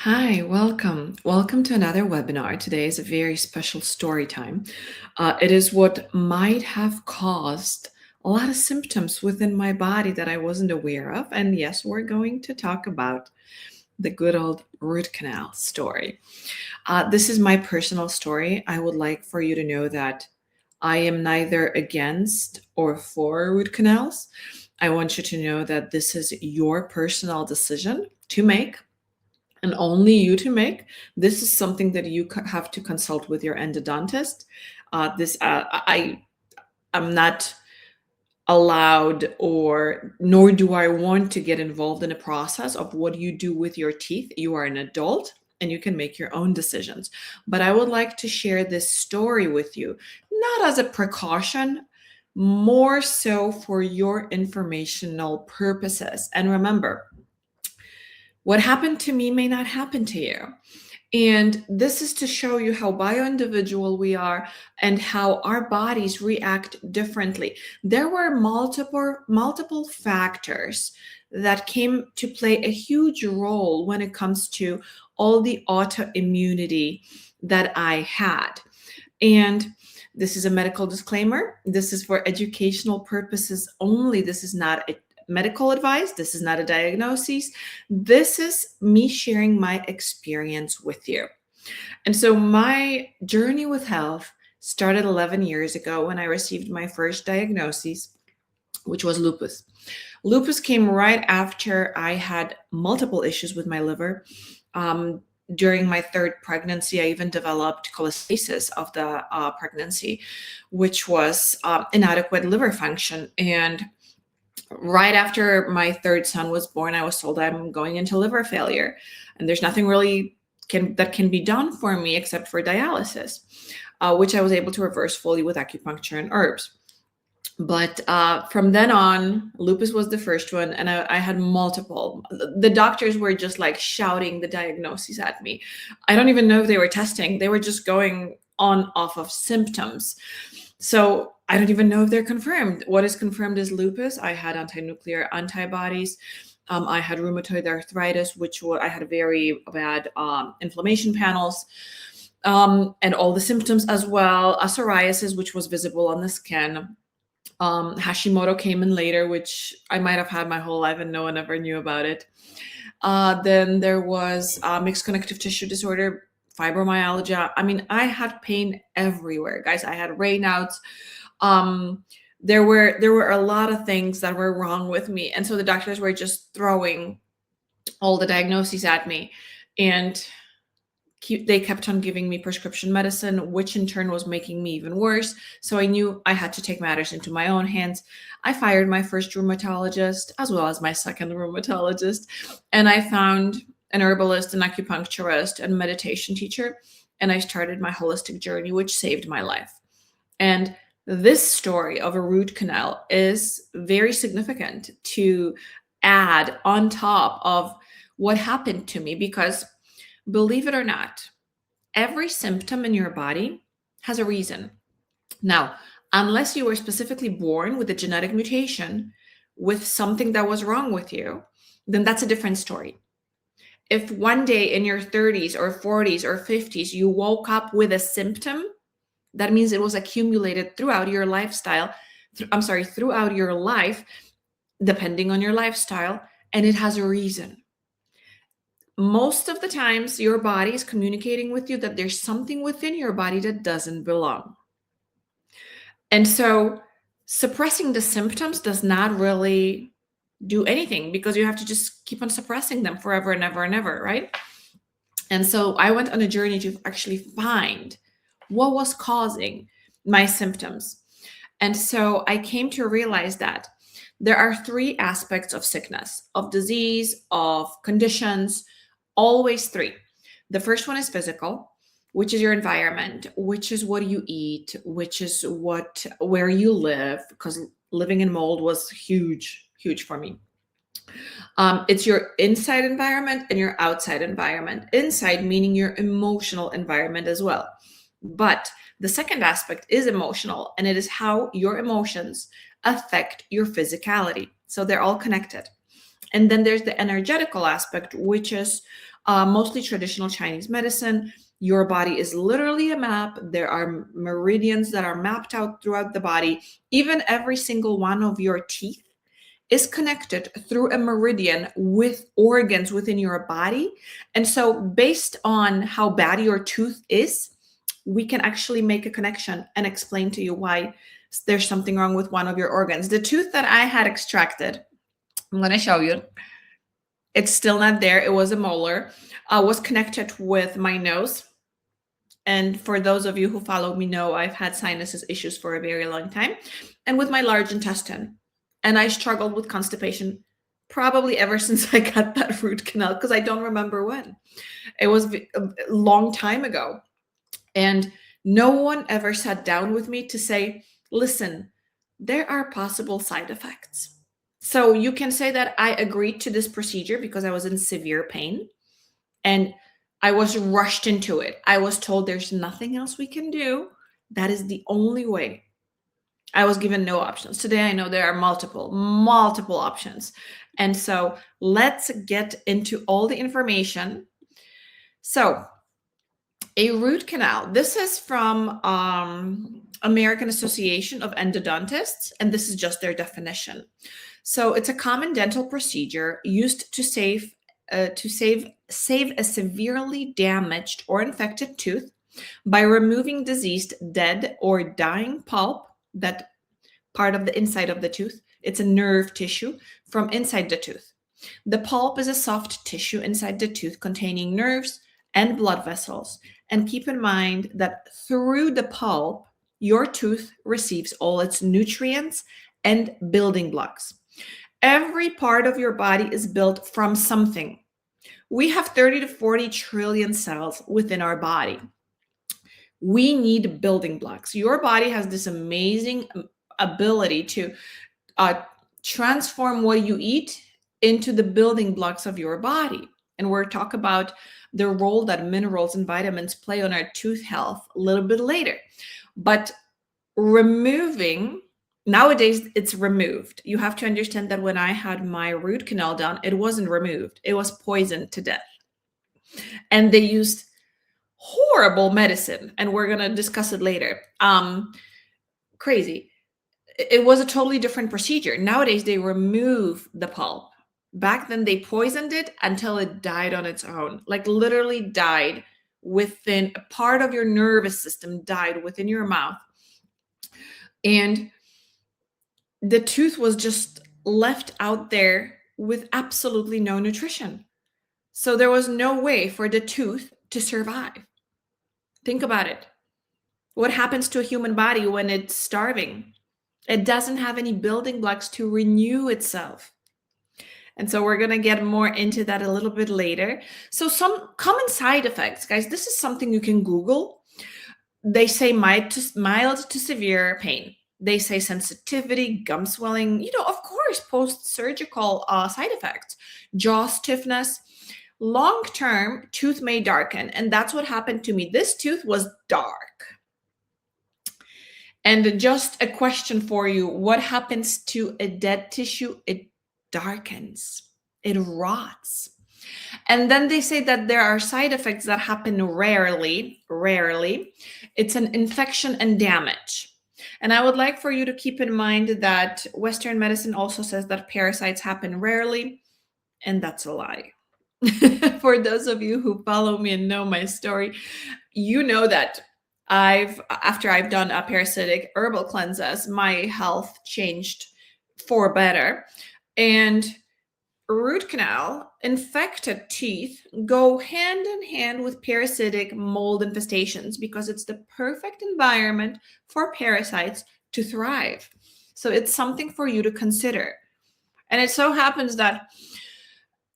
Hi, welcome. Welcome to another webinar. Today is a very special story time. It is what might have caused a lot of symptoms within my body that I wasn't aware of. And yes, we're going to talk about the good old root canal story. This is my personal story. I would like for you to know that I am neither against or for root canals. I want you to know that this is your personal decision to make and only you to make. This is something that you have to consult with your endodontist. I am not allowed, or nor do I want to get involved in a process of what you do with your teeth. You are an adult and you can make your own decisions. But I would like to share this story with you, not as a precaution, more so for your informational purposes. And remember, what happened to me may not happen to you. And this is to show you how bio-individual we are and how our bodies react differently. There were multiple factors that came to play a huge role when it comes to all the autoimmunity that I had. And this is a medical disclaimer. This is for educational purposes only. This is not a medical advice. This is not a diagnosis. This is me sharing my experience with you. And so my journey with health started 11 years ago when I received my first diagnosis, which was lupus. Lupus came right after I had multiple issues with my liver. During my third pregnancy, I even developed cholestasis of the pregnancy, which was inadequate liver function. And right after my third son was born, I was told I'm going into liver failure, and there's nothing really that can be done for me except for dialysis, which I was able to reverse fully with acupuncture and herbs. But from then on, lupus was the first one, and I had multiple. The doctors were just like shouting the diagnoses at me. I don't even know if they were testing. They were just going on off of symptoms. So I don't even know if they're confirmed. What is confirmed is lupus. I had anti-nuclear antibodies. I had rheumatoid arthritis, I had very bad inflammation panels, and all the symptoms as well. Psoriasis, which was visible on the skin. Hashimoto came in later, which I might have had my whole life and no one ever knew about it. Then there was mixed connective tissue disorder, fibromyalgia. I mean, I had pain everywhere, guys. I had Raynaud's. There were a lot of things that were wrong with me, and so the doctors were just throwing all the diagnoses at me, and they kept on giving me prescription medicine, which in turn was making me even worse. So I knew I had to take matters into my own hands. I fired my first rheumatologist as well as my second rheumatologist, and I found an herbalist, an acupuncturist, and meditation teacher, and I started my holistic journey, which saved my life. And this story of a root canal is very significant to add on top of what happened to me, because believe it or not, every symptom in your body has a reason. Now, unless you were specifically born with a genetic mutation with something that was wrong with you, then that's a different story. If one day in your 30s or 40s or 50s you woke up with a symptom, that means it was accumulated throughout your lifestyle. Throughout your life, depending on your lifestyle, and it has a reason. Most of the times your body is communicating with you that there's something within your body that doesn't belong. And so suppressing the symptoms does not really do anything, because you have to just keep on suppressing them forever and ever and ever, right? And so I went on a journey to actually find what was causing my symptoms. And so I came to realize that there are three aspects of sickness, of disease, of conditions, always three. The first one is physical, which is your environment, which is what you eat, which is where you live, because living in mold was huge for me. It's your inside environment and your outside environment. Inside meaning your emotional environment as well. But the second aspect is emotional, and it is how your emotions affect your physicality. So they're all connected. And then there's the energetical aspect, which is mostly traditional Chinese medicine. Your body is literally a map. There are meridians that are mapped out throughout the body. Even every single one of your teeth is connected through a meridian with organs within your body. And so, based on how bad your tooth is, we can actually make a connection and explain to you why there's something wrong with one of your organs. The tooth that I had extracted, I'm going to show you. It's still not there. It was a molar, was connected with my nose. And for those of you who follow me know I've had sinuses issues for a very long time, and with my large intestine. And I struggled with constipation probably ever since I got that root canal, because I don't remember when. It was a long time ago. And no one ever sat down with me to say, listen, there are possible side effects. So you can say that I agreed to this procedure because I was in severe pain and I was rushed into it. I was told there's nothing else we can do. That is the only way. I was given no options. Today I know there are multiple options. And so let's get into all the information. So a root canal. This is from American Association of Endodontists, and this is just their definition. So it's a common dental procedure used to save a severely damaged or infected tooth by removing diseased, dead, or dying pulp, that part of the inside of the tooth. It's a nerve tissue from inside the tooth. The pulp is a soft tissue inside the tooth containing nerves and blood vessels. And keep in mind that through the pulp, your tooth receives all its nutrients and building blocks. Every part of your body is built from something. We have 30 to 40 trillion cells within our body. We need building blocks. Your body has this amazing ability to transform what you eat into the building blocks of your body. And we'll talk about the role that minerals and vitamins play on our tooth health a little bit later. But nowadays it's removed. You have to understand that when I had my root canal done, it wasn't removed. It was poisoned to death. And they used horrible medicine, and we're going to discuss it later. Crazy. It was a totally different procedure. Nowadays they remove the pulp. Back then they poisoned it until it died on its own, like literally died within a part of your nervous system, died within your mouth. And the tooth was just left out there with absolutely no nutrition. So there was no way for the tooth to survive. Think about it. What happens to a human body when it's starving? It doesn't have any building blocks to renew itself. And so we're going to get more into that a little bit later. So some common side effects, guys, this is something you can Google. They say mild to severe pain. They say sensitivity, gum swelling, of course, post-surgical side effects, jaw stiffness. Long-term, tooth may darken. And that's what happened to me. This tooth was dark. And just a question for you, what happens to a dead tissue? It darkens, it rots. And then they say that there are side effects that happen rarely. It's an infection and damage. And I would like for you to keep in mind that Western medicine also says that parasites happen rarely, and that's a lie. For those of you who follow me and know my story, you know that after I've done a parasitic herbal cleanses, my health changed for better. And root canal, infected teeth go hand in hand with parasitic mold infestations because it's the perfect environment for parasites to thrive. So it's something for you to consider. And it so happens that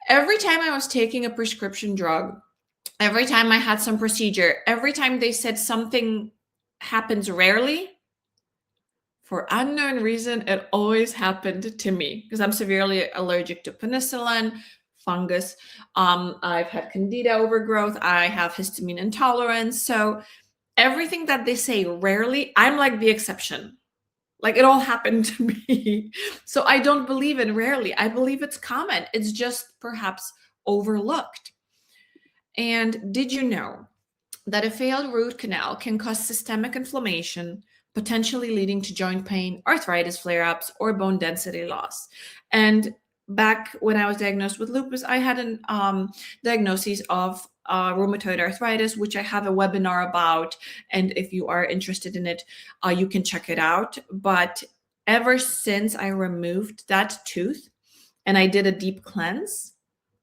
every time I was taking a prescription drug, every time I had some procedure, every time they said something happens rarely, for unknown reason, it always happened to me because I'm severely allergic to penicillin, fungus. I've had candida overgrowth. I have histamine intolerance. So everything that they say rarely, I'm like the exception. Like it all happened to me. So I don't believe in rarely. I believe it's common. It's just perhaps overlooked. And did you know that a failed root canal can cause systemic inflammation, potentially leading to joint pain, arthritis flare ups, or bone density loss? And back when I was diagnosed with lupus, I had a diagnosis of rheumatoid arthritis, which I have a webinar about. And if you are interested in it, you can check it out. But ever since I removed that tooth and I did a deep cleanse,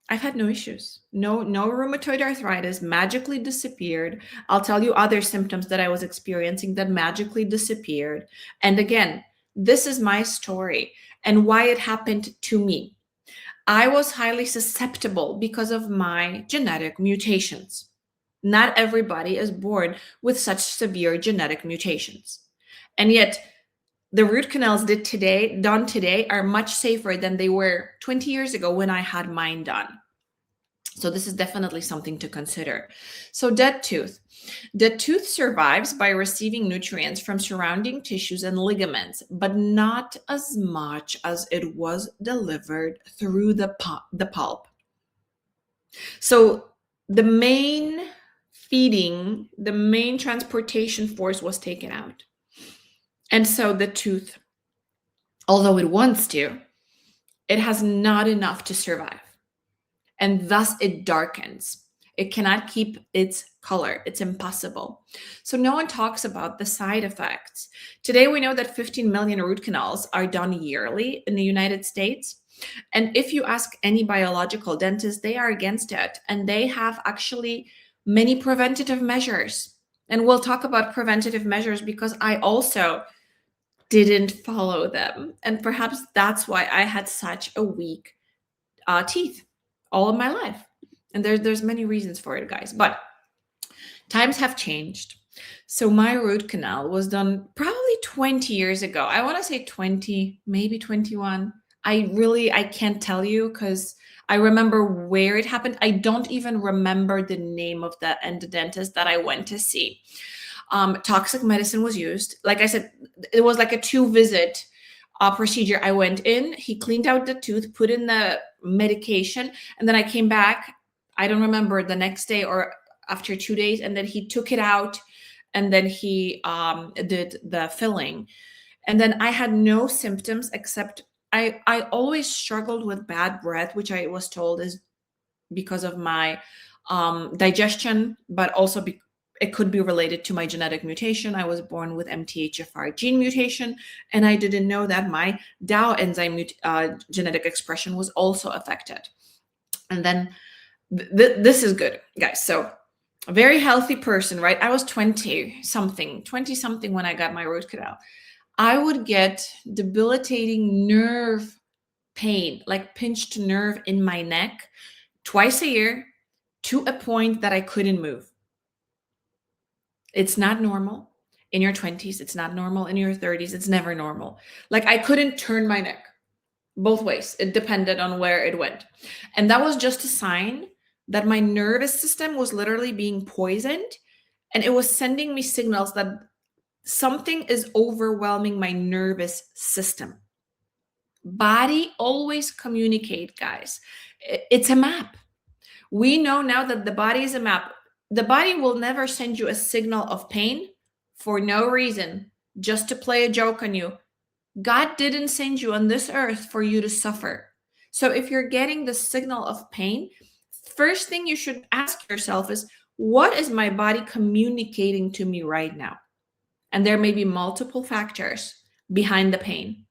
I've had no issues. No rheumatoid arthritis magically disappeared. I'll tell you other symptoms that I was experiencing that magically disappeared. And again, this is my story and why it happened to me. I was highly susceptible because of my genetic mutations. Not everybody is born with such severe genetic mutations. And yet, the root canals done today are much safer than they were 20 years ago when I had mine done. So this is definitely something to consider. So dead tooth. The tooth survives by receiving nutrients from surrounding tissues and ligaments, but not as much as it was delivered through the pulp. So the main the main transportation force was taken out. And so the tooth, although it wants to, it has not enough to survive. And thus it darkens. It cannot keep its color. It's impossible. So no one talks about the side effects. Today we know that 15 million root canals are done yearly in the United States. And if you ask any biological dentist, they are against it. And they have actually many preventative measures. And we'll talk about preventative measures because I also didn't follow them. And perhaps that's why I had such a weak teeth all of my life. And there's many reasons for it, guys. But times have changed. So my root canal was done probably 20 years ago. I want to say 20, maybe 21. I can't tell you because I remember where it happened. I don't even remember the name of the endodontist that I went to see. Toxic medicine was used. Like I said, it was like a 2-visit procedure. I went in, he cleaned out the tooth, put in the medication, and then I came back. I don't remember the next day or after 2 days, and then he took it out, and then he did the filling, and then I had no symptoms except I always struggled with bad breath, which I was told is because of my digestion, but also it could be related to my genetic mutation. I was born with MTHFR gene mutation, and I didn't know that my DAO enzyme genetic expression was also affected. And then this is good, guys. So a very healthy person, right? I was 20 something when I got my root canal. I would get debilitating nerve pain, like pinched nerve in my neck twice a year to a point that I couldn't move. It's not normal in your 20s. It's not normal in your 30s. It's never normal. Like I couldn't turn my neck both ways. It depended on where it went. And that was just a sign that my nervous system was literally being poisoned. And it was sending me signals that something is overwhelming my nervous system. Body always communicate, guys. It's a map. We know now that the body is a map. The body will never send you a signal of pain for no reason, just to play a joke on you. God didn't send you on this earth for you to suffer. So if you're getting the signal of pain, first thing you should ask yourself is, what is my body communicating to me right now? And there may be multiple factors behind the pain,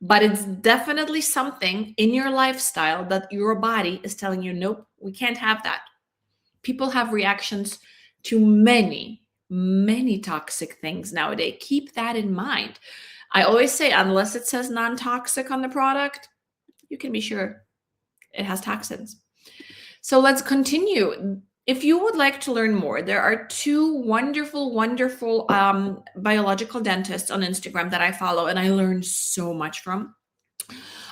but it's definitely something in your lifestyle that your body is telling you, nope, we can't have that. People have reactions to many, many toxic things nowadays. Keep that in mind. I always say, unless it says non-toxic on the product, you can be sure it has toxins. So let's continue. If you would like to learn more, there are 2 wonderful, wonderful biological dentists on Instagram that I follow, and I learn so much from.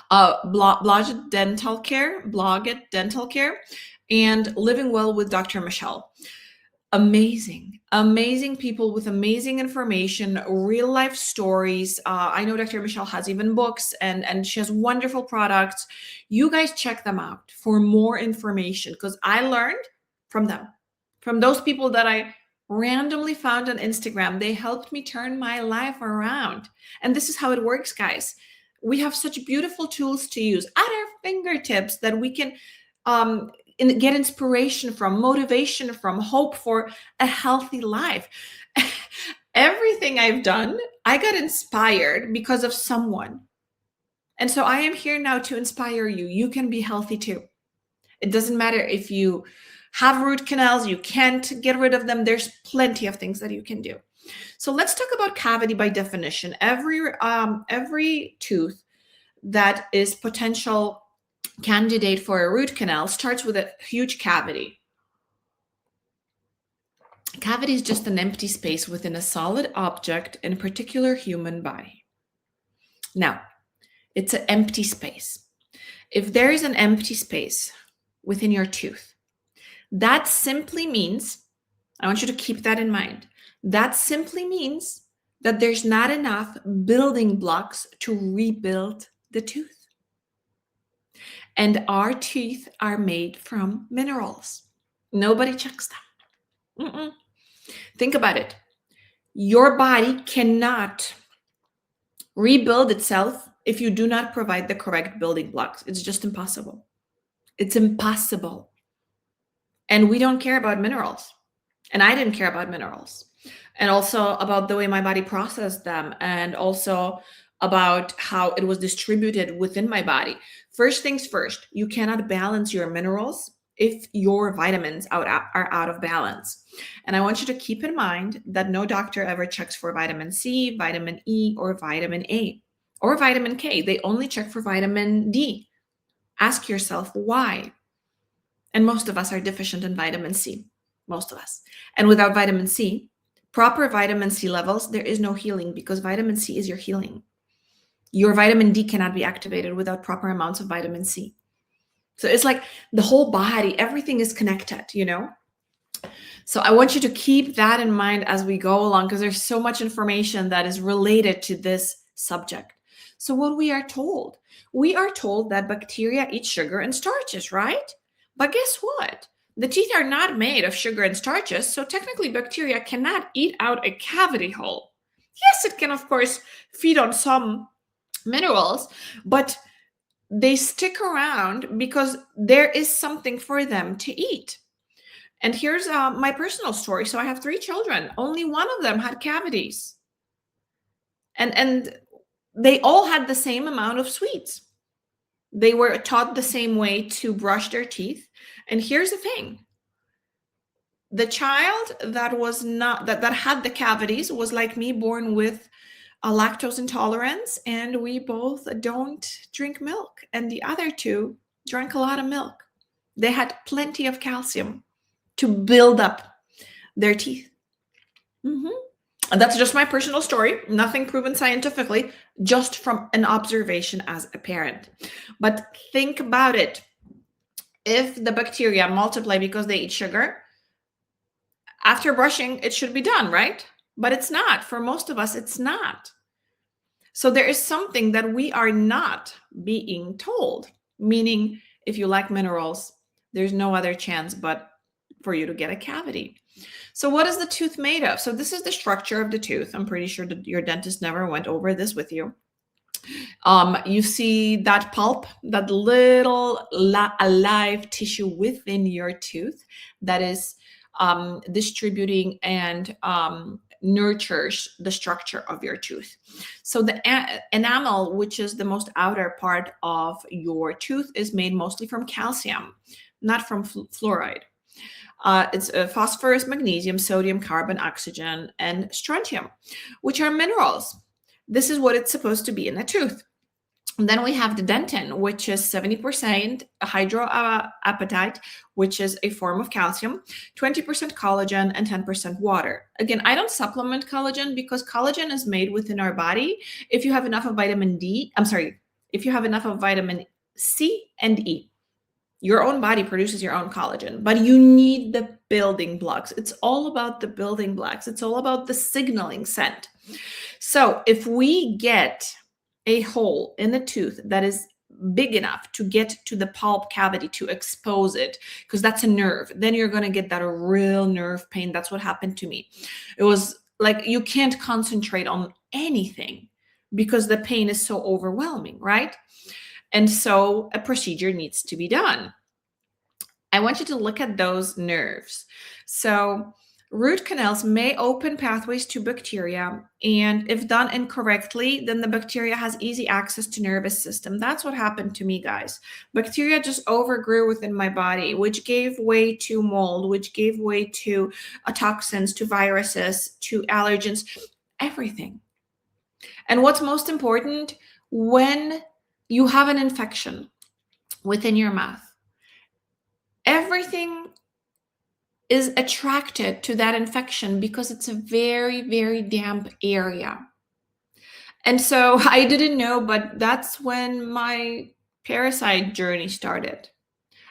Blog Dental Care, and Living Well with Dr. Michelle. Amazing, amazing people with amazing information, real life stories. I know Dr. Michelle has even books, and she has wonderful products. You guys check them out for more information because I learned from them, from those people that I randomly found on Instagram. They helped me turn my life around. And this is how it works, guys. We have such beautiful tools to use at our fingertips that we can um, get inspiration from, motivation from, hope for a healthy life. Everything I've done, I got inspired because of someone. And so I am here now to inspire you. You can be healthy too. It doesn't matter if you have root canals, you can't get rid of them. There's plenty of things that you can do. So let's talk about cavity by definition. Every tooth that is potential candidate for a root canal starts with a huge cavity. Cavity is just an empty space within a solid object, in particular human body. Now, it's an empty space. If there is an empty space within your tooth, that simply means, I want you to keep that in mind, that simply means that there's not enough building blocks to rebuild the tooth. And our teeth are made from minerals. Nobody checks that. Think about it. Your body cannot rebuild itself if you do not provide the correct building blocks. It's just impossible. It's impossible. And we don't care about minerals. And I didn't care about minerals. And also about the way my body processed them, and also about how it was distributed within my body. First things first, you cannot balance your minerals if your vitamins are out of balance. And I want you to keep in mind that no doctor ever checks for vitamin C, vitamin E, or vitamin A, or vitamin K. They only check for vitamin D. Ask yourself why. And most of us are deficient in vitamin C, most of us. And without vitamin C, proper vitamin C levels, there is no healing, because vitamin C is your healing. Your vitamin D cannot be activated without proper amounts of vitamin C. So it's like the whole body, everything is connected, you know? So I want you to keep that in mind as we go along, because there's so much information that is related to this subject. So what we are told that bacteria eat sugar and starches, right? But guess what? The teeth are not made of sugar and starches, so technically bacteria cannot eat out a cavity hole. Yes, it can, of course, feed on some minerals, but they stick around because there is something for them to eat. And here's my personal story. So I have 3 children. Only one of them had cavities. And they all had the same amount of sweets. They were taught the same way to brush their teeth. And here's the thing. The child that was not that had the cavities was like me, born with a lactose intolerance, and we both don't drink milk. And the other 2 drank a lot of milk. They had plenty of calcium to build up their teeth. And that's just my personal story, nothing proven scientifically, just from an observation as a parent. But think about it. If the bacteria multiply because they eat sugar, after brushing, it should be done, right? But it's not. For most of us, it's not. So there is something that we are not being told, meaning if you lack minerals, there's no other chance but for you to get a cavity. So what is the tooth made of? So this is the structure of the tooth. I'm pretty sure that your dentist never went over this with you. You see that pulp, that little alive tissue within your tooth that is distributing and nurtures the structure of your tooth. So the enamel, which is the most outer part of your tooth, is made mostly from calcium, not from fluoride. It's phosphorus, magnesium, sodium, carbon, oxygen, and strontium, which are minerals. This is what it's supposed to be in a tooth. And then we have the dentin, which is 70% hydroapatite, which is a form of calcium, 20% collagen, and 10% water. Again, I don't supplement collagen because collagen is made within our body if you have enough of vitamin C and E. Your own body produces your own collagen, but you need the building blocks. It's all about the building blocks. It's all about the signaling sent. So if we get a hole in the tooth that is big enough to get to the pulp cavity to expose it, because that's a nerve, then you're going to get that real nerve pain. That's what happened to me. It was like you can't concentrate on anything because the pain is so overwhelming, right? And so a procedure needs to be done. I want you to look at those nerves. So, root canals may open pathways to bacteria, and if done incorrectly, then the bacteria has easy access to nervous system. That's what happened to me, guys. Bacteria just overgrew within my body, which gave way to mold, which gave way to toxins, to viruses, to allergens, everything. And what's most important, when you have an infection within your mouth, everything is attracted to that infection because it's a very, very damp area. And so I didn't know, but that's when my parasite journey started.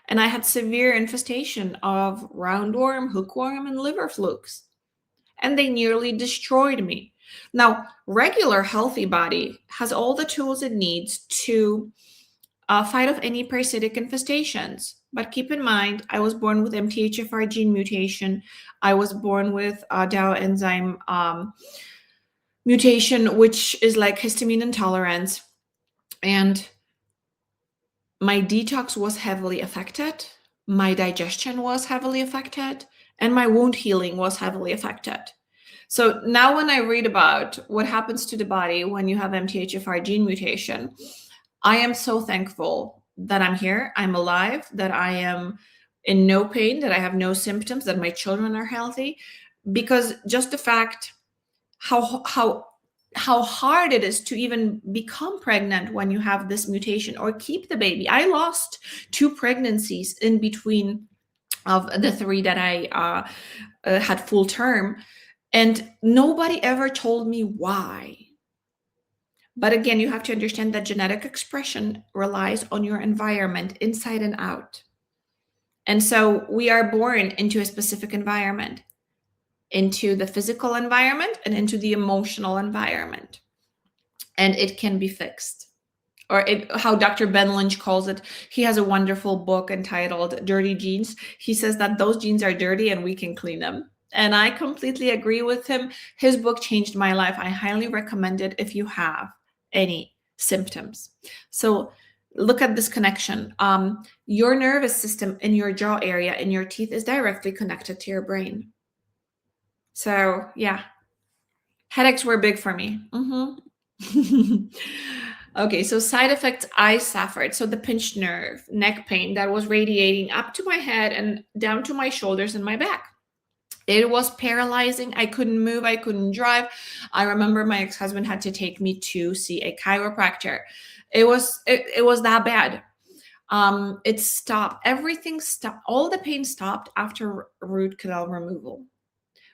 And I had severe infestation of roundworm, hookworm, and liver flukes. And they nearly destroyed me. Now, regular healthy body has all the tools it needs to fight off any parasitic infestations. But keep in mind, I was born with MTHFR gene mutation. I was born with DAO enzyme mutation, which is like histamine intolerance. And my detox was heavily affected. My digestion was heavily affected. And my wound healing was heavily affected. So now when I read about what happens to the body when you have MTHFR gene mutation, I am so thankful that I'm here, I'm alive, that I am in no pain, that I have no symptoms, that my children are healthy, because just the fact how hard it is to even become pregnant when you have this mutation or keep the baby. I lost 2 pregnancies in between of the 3 that I had full term, and nobody ever told me why. But again, you have to understand that genetic expression relies on your environment inside and out. And so we are born into a specific environment, into the physical environment and into the emotional environment. And it can be fixed. Or how Dr. Ben Lynch calls it, he has a wonderful book entitled Dirty Genes. He says that those genes are dirty and we can clean them. And I completely agree with him. His book changed my life. I highly recommend it if you have any symptoms. So look at this connection. Your nervous system in your jaw area, in your teeth, is directly connected to your brain. So yeah, headaches were big for me. Okay, so side effects I suffered. So the pinched nerve, neck pain that was radiating up to my head and down to my shoulders and my back. It was paralyzing. I couldn't move. I couldn't drive. I remember my ex-husband had to take me to see a chiropractor. It was that bad. It stopped. Everything stopped. All the pain stopped after root canal removal.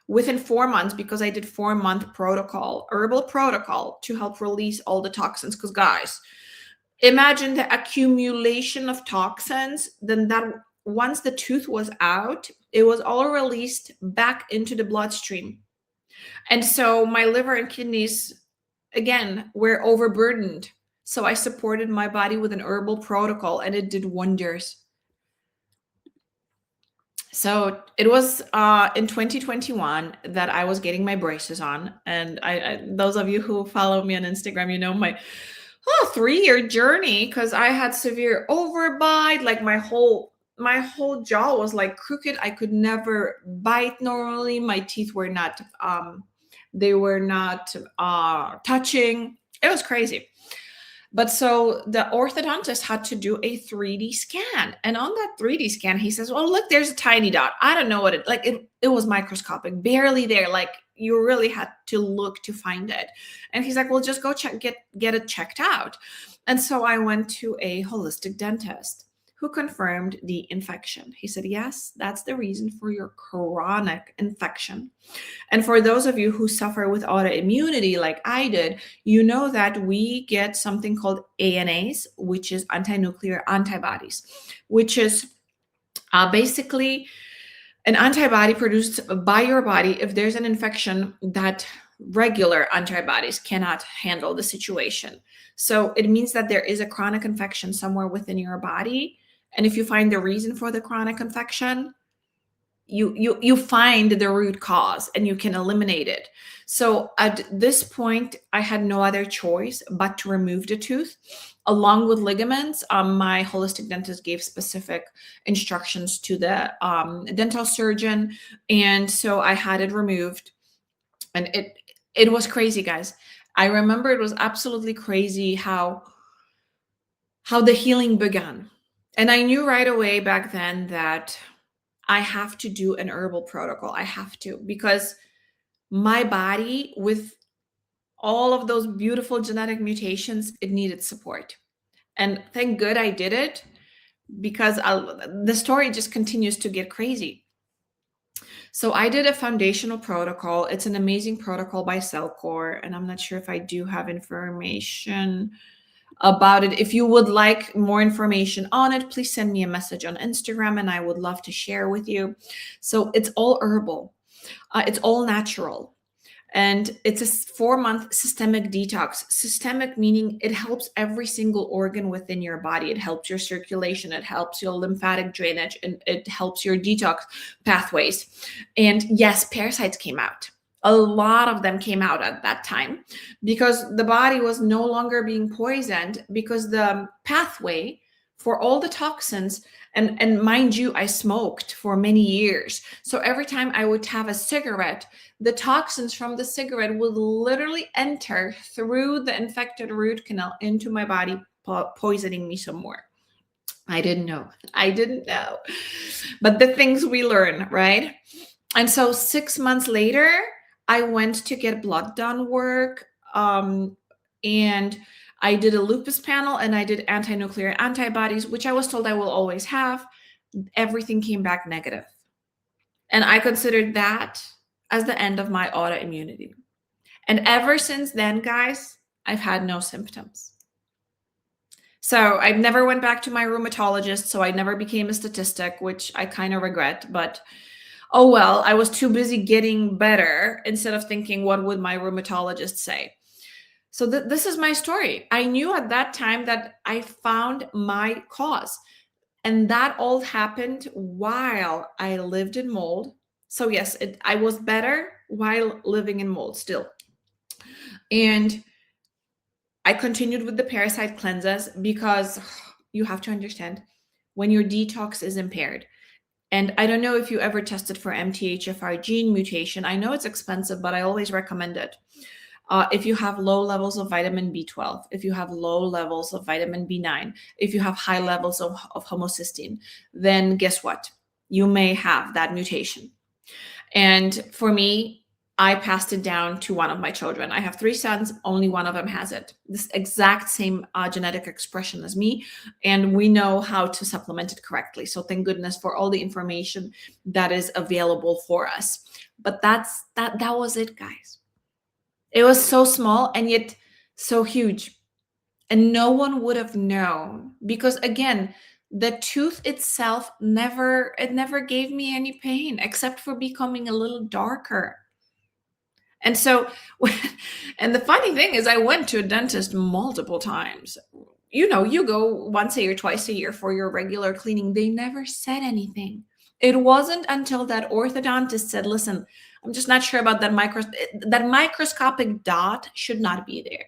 Within 4 months, because I did 4-month protocol, herbal protocol, to help release all the toxins. Because guys, imagine the accumulation of toxins. Then that once the tooth was out, it was all released back into the bloodstream. And so my liver and kidneys, again, were overburdened. So I supported my body with an herbal protocol and it did wonders. So it was in 2021 that I was getting my braces on. And I those of you who follow me on Instagram, you know my 3-year journey, because I had severe overbite. Like my whole jaw was like crooked. I could never bite normally. My teeth were not touching. It was crazy. But so the orthodontist had to do a 3D scan. And on that 3D scan, he says, well, look, there's a tiny dot. I don't know what it was microscopic, barely there. Like you really had to look to find it. And he's like, well, just go get it checked out. And so I went to a holistic dentist who confirmed the infection. He said, yes, that's the reason for your chronic infection. And for those of you who suffer with autoimmunity, like I did, you know that we get something called ANAs, which is anti-nuclear antibodies, which is basically an antibody produced by your body if there's an infection that regular antibodies cannot handle the situation. So it means that there is a chronic infection somewhere within your body. And if you find the reason for the chronic infection, you find the root cause and you can eliminate it. So at this point, I had no other choice but to remove the tooth along with ligaments. My holistic dentist gave specific instructions to the dental surgeon, and so I had it removed. And it was crazy, guys. I remember it was absolutely crazy how the healing began. And I knew right away back then that I have to do an herbal protocol. I have to, because my body, with all of those beautiful genetic mutations, it needed support. And thank good I did it, because the story just continues to get crazy. So I did a foundational protocol. It's an amazing protocol by Cellcore, and I'm not sure if I do have information about it. If you would like more information on it, please send me a message on Instagram and I would love to share with you. So it's all herbal, it's all natural. And it's a 4-month systemic detox. Systemic meaning it helps every single organ within your body. It helps your circulation, it helps your lymphatic drainage, and it helps your detox pathways. And yes, parasites came out. A lot of them came out at that time because the body was no longer being poisoned, because the pathway for all the toxins, and mind you, I smoked for many years. So every time I would have a cigarette, the toxins from the cigarette would literally enter through the infected root canal into my body, poisoning me some more. I didn't know. I didn't know. But the things we learn, right? And so 6 months later, I went to get blood done work. And I did a lupus panel and I did anti-nuclear antibodies, which I was told I will always have. Everything came back negative. And I considered that as the end of my autoimmunity. And ever since then, guys, I've had no symptoms. So I never went back to my rheumatologist. So I never became a statistic, which I kind of regret. But oh well, I was too busy getting better instead of thinking, what would my rheumatologist say? So this is my story. I knew at that time that I found my cause. And that all happened while I lived in mold. So yes, I was better while living in mold still. And I continued with the parasite cleanses because you have to understand, when your detox is impaired, and I don't know if you ever tested for MTHFR gene mutation. I know it's expensive, but I always recommend it. If you have low levels of vitamin B12, if you have low levels of vitamin B9, if you have high levels of homocysteine, then guess what? You may have that mutation. And for me, I passed it down to one of my children. I have 3 sons, only one of them has it. This exact same genetic expression as me, and we know how to supplement it correctly. So thank goodness for all the information that is available for us. But that was it, guys. It was so small and yet so huge. And no one would have known, because again, the tooth itself never gave me any pain except for becoming a little darker. And so, and the funny thing is, I went to a dentist multiple times. You know, you go once a year, twice a year for your regular cleaning. They never said anything. It wasn't until that orthodontist said, listen, I'm just not sure about that microscopic dot should not be there.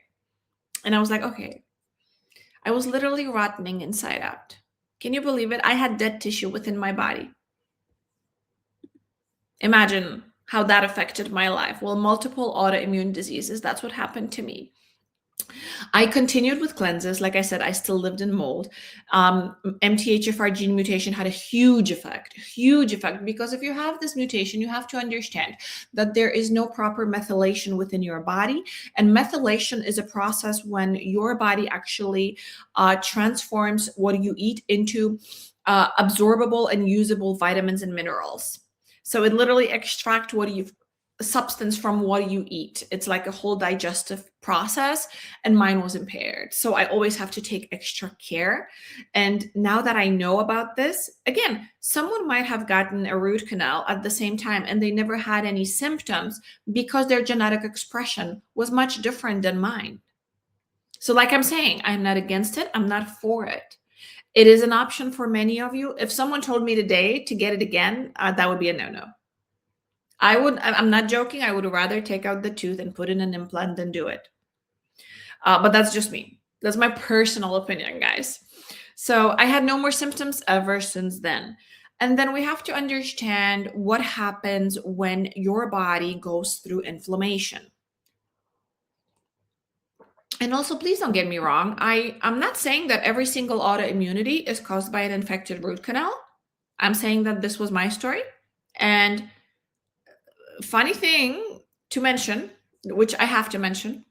And I was like, okay. I was literally rotting inside out. Can you believe it? I had dead tissue within my body. Imagine how that affected my life. Well, multiple autoimmune diseases, that's what happened to me. I continued with cleanses. Like I said, I still lived in mold. MTHFR gene mutation had a huge effect, because if you have this mutation, you have to understand that there is no proper methylation within your body. And methylation is a process when your body actually transforms what you eat into absorbable and usable vitamins and minerals. So it literally extracts what you substance from what you eat. It's like a whole digestive process, and mine was impaired. So I always have to take extra care. And now that I know about this, again, someone might have gotten a root canal at the same time and they never had any symptoms because their genetic expression was much different than mine. So, like I'm saying, I'm not against it, I'm not for it. It is an option for many of you. If someone told me today to get it again, that would be a no no. I'm not joking. I would rather take out the tooth and put in an implant than do it. But that's just me. That's my personal opinion, guys. So I had no more symptoms ever since then. And then we have to understand what happens when your body goes through inflammation. And also, please don't get me wrong. I'm not saying that every single autoimmunity is caused by an infected root canal. I'm saying that this was my story. And funny thing to mention, which I have to mention,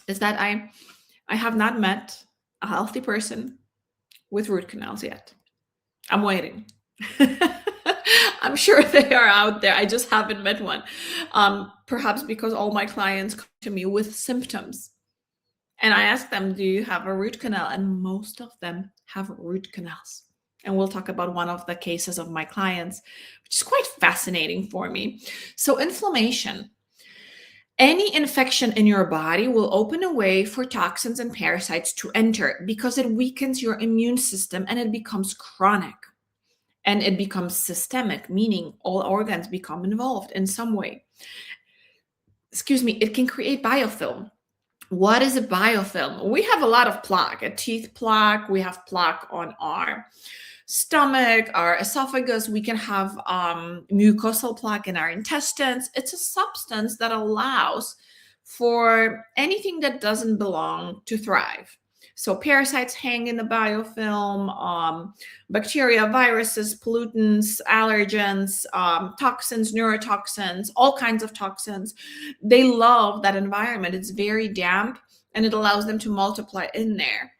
is that I have not met a healthy person with root canals yet. I'm waiting. I'm sure they are out there. I just haven't met one. Perhaps because all my clients come to me with symptoms. And I ask them, do you have a root canal? And most of them have root canals. And we'll talk about one of the cases of my clients, which is quite fascinating for me. So, inflammation. Any infection in your body will open a way for toxins and parasites to enter because it weakens your immune system and it becomes chronic and it becomes systemic, meaning all organs become involved in some way. Excuse me, it can create biofilm. What is a biofilm? We have a lot of plaque, a teeth plaque, we have plaque on our stomach, our esophagus, we can have mucosal plaque in our intestines. It's a substance that allows for anything that doesn't belong to thrive. So parasites hang in the biofilm, bacteria, viruses, pollutants, allergens, toxins, neurotoxins, all kinds of toxins. They love that environment. It's very damp and it allows them to multiply in there,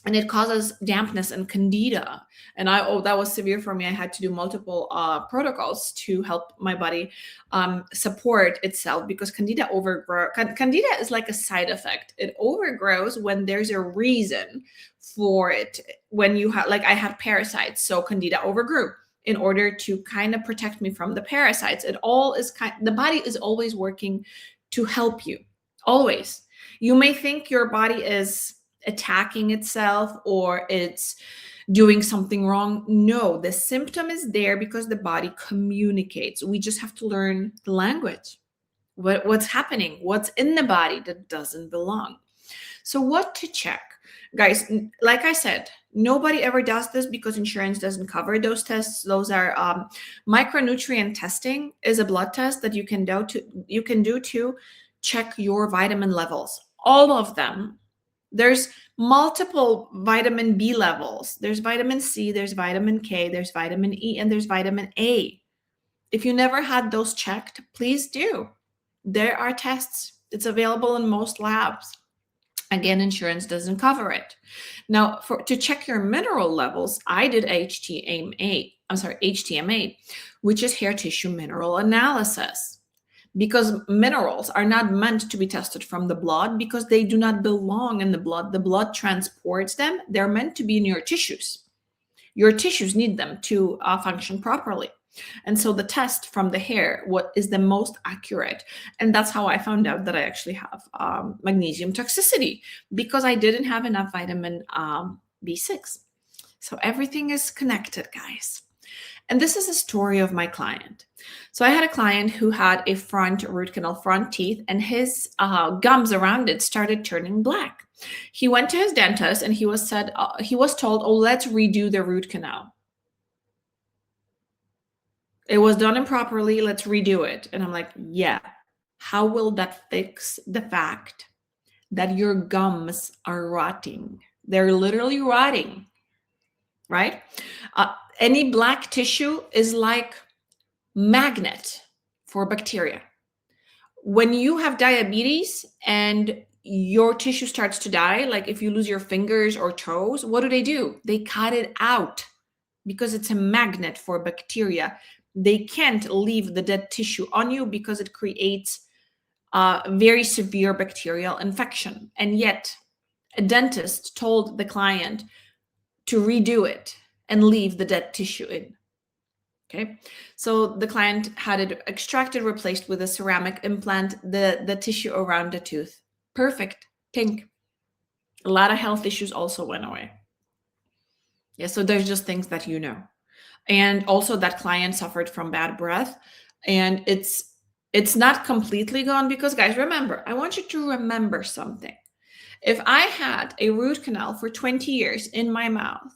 and it causes dampness and candida. And that was severe for me. I had to do multiple protocols to help my body support itself, because candida is like a side effect. It overgrows when there's a reason for it. When you have, like, I had parasites, so candida overgrew in order to kind of protect me from the parasites. The body is always working to help you, always. You may think your body is attacking itself or it's doing something wrong. No, the symptom is there because the body communicates. We just have to learn the language. What's happening? What's in the body that doesn't belong? So, what to check? Guys, like I said, nobody ever does this because insurance doesn't cover those tests. Those are micronutrient testing is a blood test that you can do to check your vitamin levels. All of them. There's multiple vitamin B levels. There's vitamin C, there's vitamin K, there's vitamin E, and there's vitamin A. If you never had those checked, please do. There are tests. It's available in most labs. Again, insurance doesn't cover it. Now, to check your mineral levels, I did HTMA, which is hair tissue mineral analysis, because minerals are not meant to be tested from the blood because they do not belong in the blood. The blood transports them. They're meant to be in your tissues. Your tissues need them to function properly. And so the test from the hair, what is the most accurate? And that's how I found out that I actually have magnesium toxicity, because I didn't have enough vitamin B6. So everything is connected, guys. And this is a story of my client. So I had a client who had a front root canal, front teeth, and his gums around it started turning black. He went to his dentist and he was told, oh, let's redo the root canal. It was done improperly. Let's redo it. And I'm like, yeah. How will that fix the fact that your gums are rotting. They're literally rotting, right? Any black tissue is like magnet for bacteria. When you have diabetes and your tissue starts to die, like if you lose your fingers or toes, what do? They cut it out because it's a magnet for bacteria. They can't leave the dead tissue on you because it creates a very severe bacterial infection. And yet, a dentist told the client to redo it and leave the dead tissue in. Okay, so the client had it extracted, replaced with a ceramic implant, the tissue around the tooth. Perfect, pink. A lot of health issues also went away. Yeah, so there's just things that you know. And also that client suffered from bad breath. And it's not completely gone because, guys, remember, I want you to remember something. If I had a root canal for 20 years in my mouth,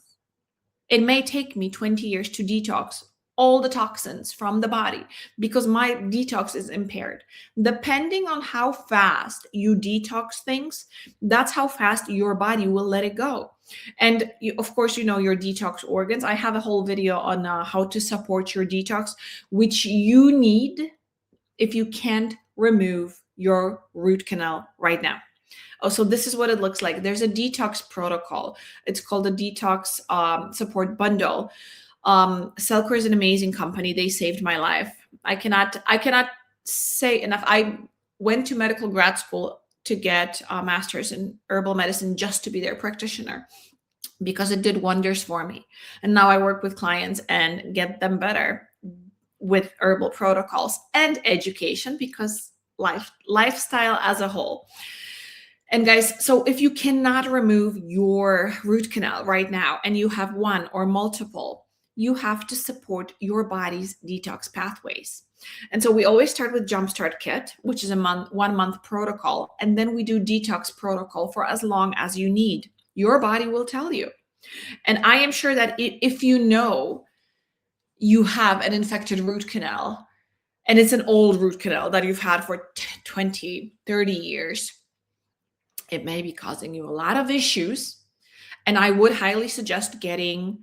it may take me 20 years to detox all the toxins from the body because my detox is impaired. Depending on how fast you detox things, that's how fast your body will let it go. And you, of course, you know your detox organs. I have a whole video on how to support your detox, which you need if you can't remove your root canal right now. Oh, so this is what it looks like. There's a detox protocol. It's called a detox support bundle. Cellcore is an amazing company. They saved my life. I cannot say enough. I went to medical grad school to get a master's in herbal medicine just to be their practitioner because it did wonders for me. And now I work with clients and get them better with herbal protocols and education because lifestyle as a whole. And guys, so if you cannot remove your root canal right now and you have one or multiple, you have to support your body's detox pathways. And so we always start with Jumpstart Kit, which is a 1 month protocol. And then we do detox protocol for as long as you need. Your body will tell you. And I am sure that if you know you have an infected root canal and it's an old root canal that you've had for 20, 30 years, it may be causing you a lot of issues. And I would highly suggest getting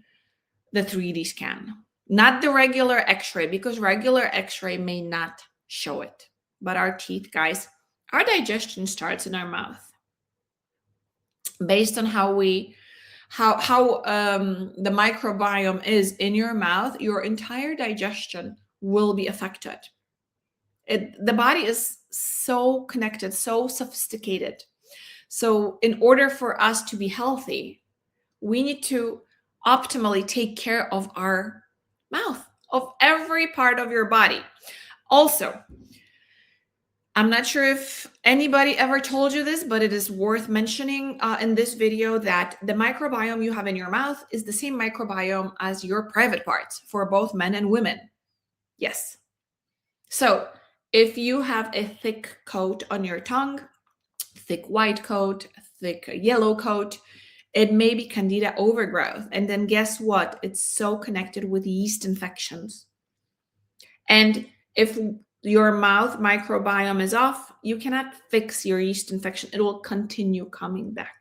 the 3D scan, not the regular x-ray, because regular x-ray may not show it. But our teeth, guys, our digestion starts in our mouth. Based on how the microbiome is in your mouth, your entire digestion will be affected. The body is so connected, so sophisticated. So in order for us to be healthy, we need to optimally take care of our mouth, of every part of your body. Also, I'm not sure if anybody ever told you this, but it is worth mentioning in this video that the microbiome you have in your mouth is the same microbiome as your private parts for both men and women. Yes. So if you have a thick coat on your tongue, thick white coat, thick yellow coat, it may be candida overgrowth. And then guess what? It's so connected with yeast infections. And if your mouth microbiome is off, you cannot fix your yeast infection. It will continue coming back.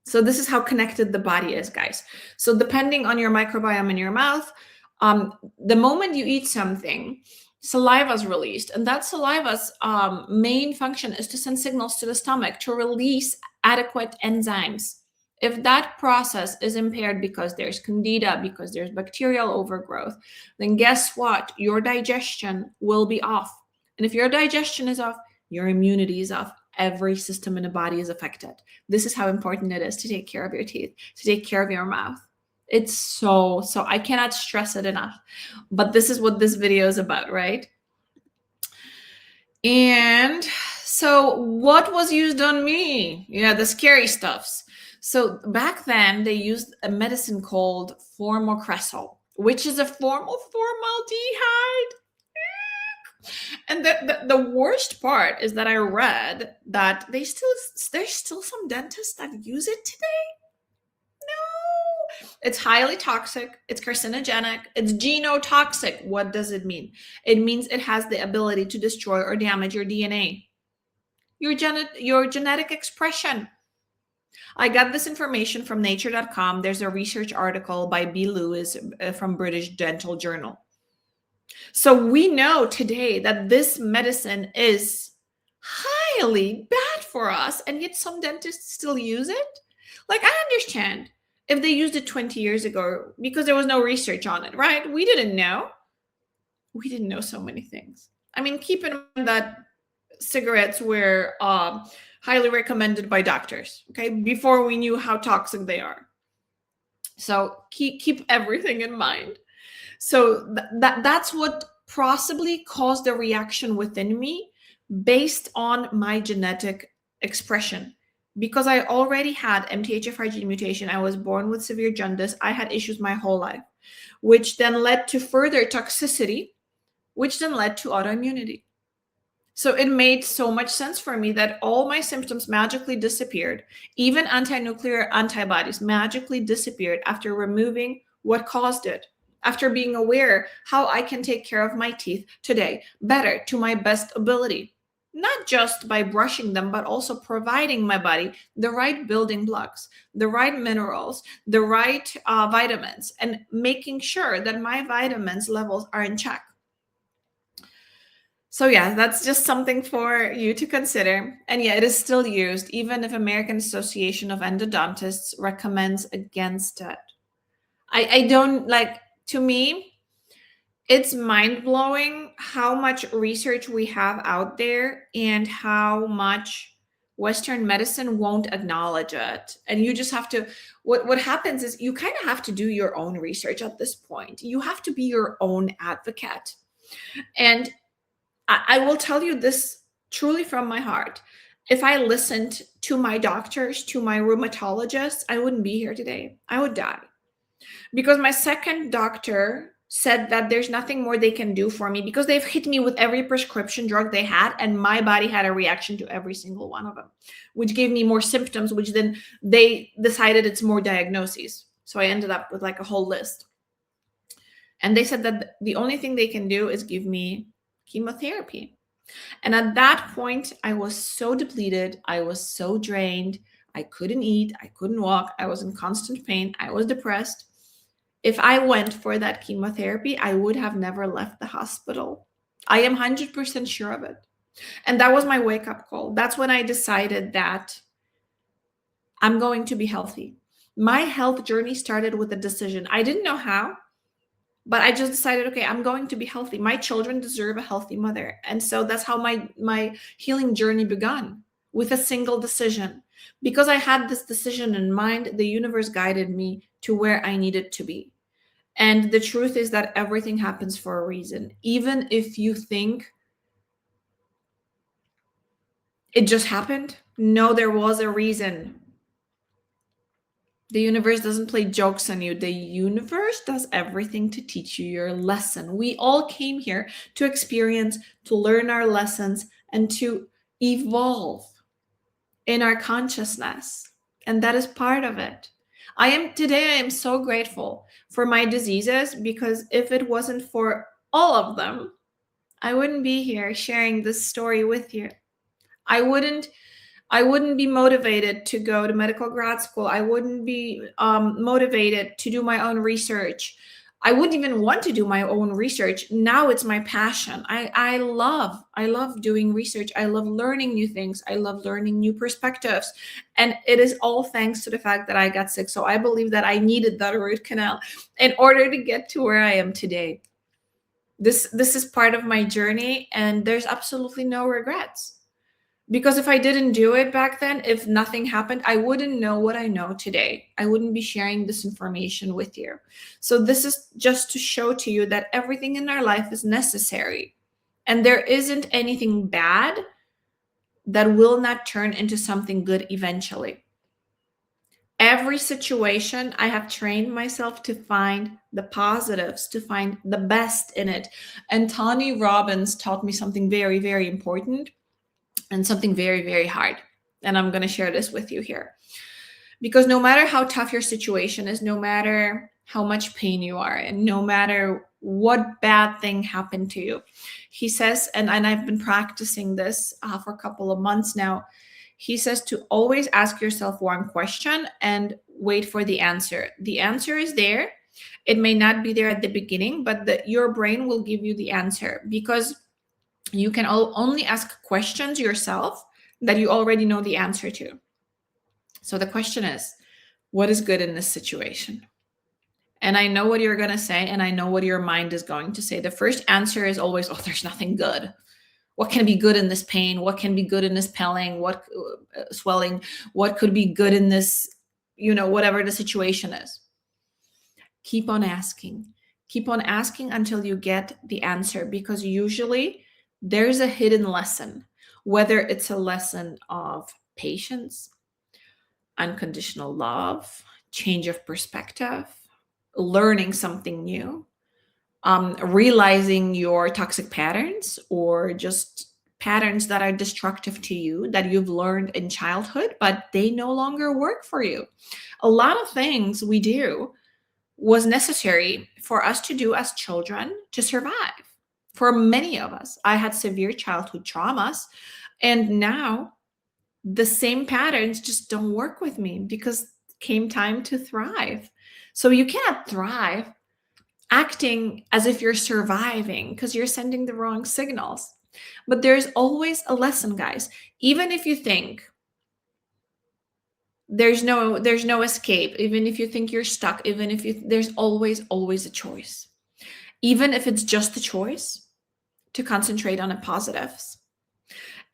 So this is how connected the body is, guys. So depending on your microbiome in your mouth, the moment you eat something, saliva is released, and that saliva's main function is to send signals to the stomach to release adequate enzymes. If that process is impaired because there's candida, because there's bacterial overgrowth, then guess what? Your digestion will be off. And if your digestion is off, your immunity is off. Every system in the body is affected. This is how important it is to take care of your teeth, to take care of your mouth. It's so I cannot stress it enough. But this is what this video is about, right? And so what was used on me? Yeah, the scary stuffs. So back then they used a medicine called formocresol, which is a form of formaldehyde. And the worst part is that I read that there's still some dentists that use it today. No, it's highly toxic. It's carcinogenic. It's genotoxic. What does it mean? It means it has the ability to destroy or damage your DNA. your genetic expression. I got this information from nature.com. There's a research article by B. Lewis from British Dental Journal. So we know today that this medicine is highly bad for us, and yet some dentists still use it. Like, I understand if they used it 20 years ago because there was no research on it, right? We didn't know. We didn't know so many things. I mean, keep in mind that cigarettes were highly recommended by doctors, okay, before we knew how toxic they are. So keep everything in mind. So that's what possibly caused a reaction within me based on my genetic expression. Because I already had MTHFR gene mutation, I was born with severe jaundice, I had issues my whole life, which then led to further toxicity, which then led to autoimmunity. So it made so much sense for me that all my symptoms magically disappeared. Even anti-nuclear antibodies magically disappeared after removing what caused it. After being aware how I can take care of my teeth today better to my best ability. Not just by brushing them, but also providing my body the right building blocks, the right minerals, the right vitamins, and making sure that my vitamins levels are in check. So yeah, that's just something for you to consider. And yeah, it is still used, even if American Association of Endodontists recommends against it. I don't like, to me, it's mind-blowing how much research we have out there and how much Western medicine won't acknowledge it. And you just have to, what happens is you kind of have to do your own research at this point. You have to be your own advocate. And I will tell you this truly from my heart. If I listened to my doctors, to my rheumatologists, I wouldn't be here today. I would die. Because my second doctor said that there's nothing more they can do for me because they've hit me with every prescription drug they had, and my body had a reaction to every single one of them, which gave me more symptoms, which then they decided it's more diagnoses. So I ended up with like a whole list. And they said that the only thing they can do is give me chemotherapy. And at that point, I was so depleted. I was so drained. I couldn't eat. I couldn't walk. I was in constant pain. I was depressed. If I went for that chemotherapy, I would have never left the hospital. I am 100% sure of it. And that was my wake-up call. That's when I decided that I'm going to be healthy. My health journey started with a decision. I didn't know how, but I just decided, okay, I'm going to be healthy. My children deserve a healthy mother. And so that's how my healing journey began, with a single decision. Because I had this decision in mind, the universe guided me to where I needed to be. And the truth is that everything happens for a reason. Even if you think it just happened, no, there was a reason. The universe doesn't play jokes on you. The universe does everything to teach you your lesson. We all came here to experience, to learn our lessons, and to evolve in our consciousness. And that is part of it. I am so grateful for my diseases, because if it wasn't for all of them, I wouldn't be here sharing this story with you. I wouldn't be motivated to go to medical grad school. I wouldn't be motivated to do my own research. I wouldn't even want to do my own research. Now it's my passion. I love doing research. I love learning new things. I love learning new perspectives. And it is all thanks to the fact that I got sick. So I believe that I needed that root canal in order to get to where I am today. This is part of my journey, and there's absolutely no regrets. Because if I didn't do it back then, if nothing happened, I wouldn't know what I know today. I wouldn't be sharing this information with you. So this is just to show to you that everything in our life is necessary. And there isn't anything bad that will not turn into something good eventually. Every situation, I have trained myself to find the positives, to find the best in it. And Tony Robbins taught me something very, very important. And something very, very hard. And I'm going to share this with you here. Because no matter how tough your situation is, no matter how much pain you are in, no matter what bad thing happened to you. He says, and I've been practicing this for a couple of months now. He says to always ask yourself one question and wait for the answer. The answer is there. It may not be there at the beginning, but your brain will give you the answer, because you can only ask questions yourself that you already know the answer to. So the question is, what is good in this situation? And I know what you're going to say, and I know what your mind is going to say. The first answer is always, oh, there's nothing good. What can be good in this pain? What can be good in this pelling? What swelling? What could be good in this, whatever the situation is? Keep on asking. Keep on asking until you get the answer, because usually there's a hidden lesson, whether it's a lesson of patience, unconditional love, change of perspective, learning something new, realizing your toxic patterns, or just patterns that are destructive to you that you've learned in childhood, but they no longer work for you. A lot of things we do was necessary for us to do as children to survive. For many of us, I had severe childhood traumas, and now the same patterns just don't work with me, because it came time to thrive. So you cannot thrive acting as if you're surviving, because you're sending the wrong signals. But there's always a lesson, guys. Even if you think there's no escape, even if you think you're stuck, even if there's always a choice. Even if it's just a choice to concentrate on the positives.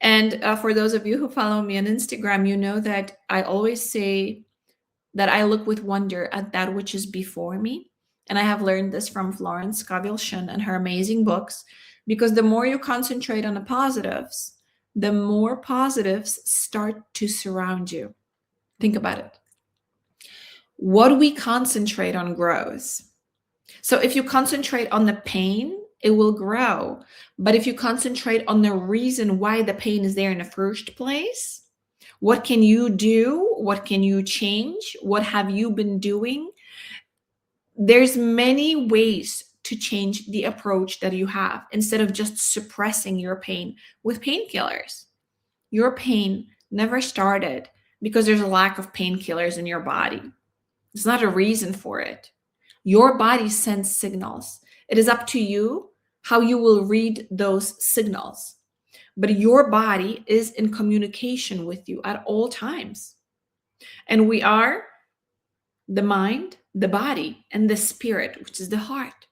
And for those of you who follow me on Instagram, you know that I always say that I look with wonder at that which is before me. And I have learned this from Florence Scovel Shinn and her amazing books, because the more you concentrate on the positives, the more positives start to surround you. Think about it. What we concentrate on grows. So if you concentrate on the pain, it will grow. But if you concentrate on the reason why the pain is there in the first place, what can you do? What can you change? What have you been doing? There's many ways to change the approach that you have, instead of just suppressing your pain with painkillers. Your pain never started because there's a lack of painkillers in your body. It's not a reason for it. Your body sends signals. It is up to you how you will read those signals. But your body is in communication with you at all times. And we are the mind, the body, and the spirit, which is the heart.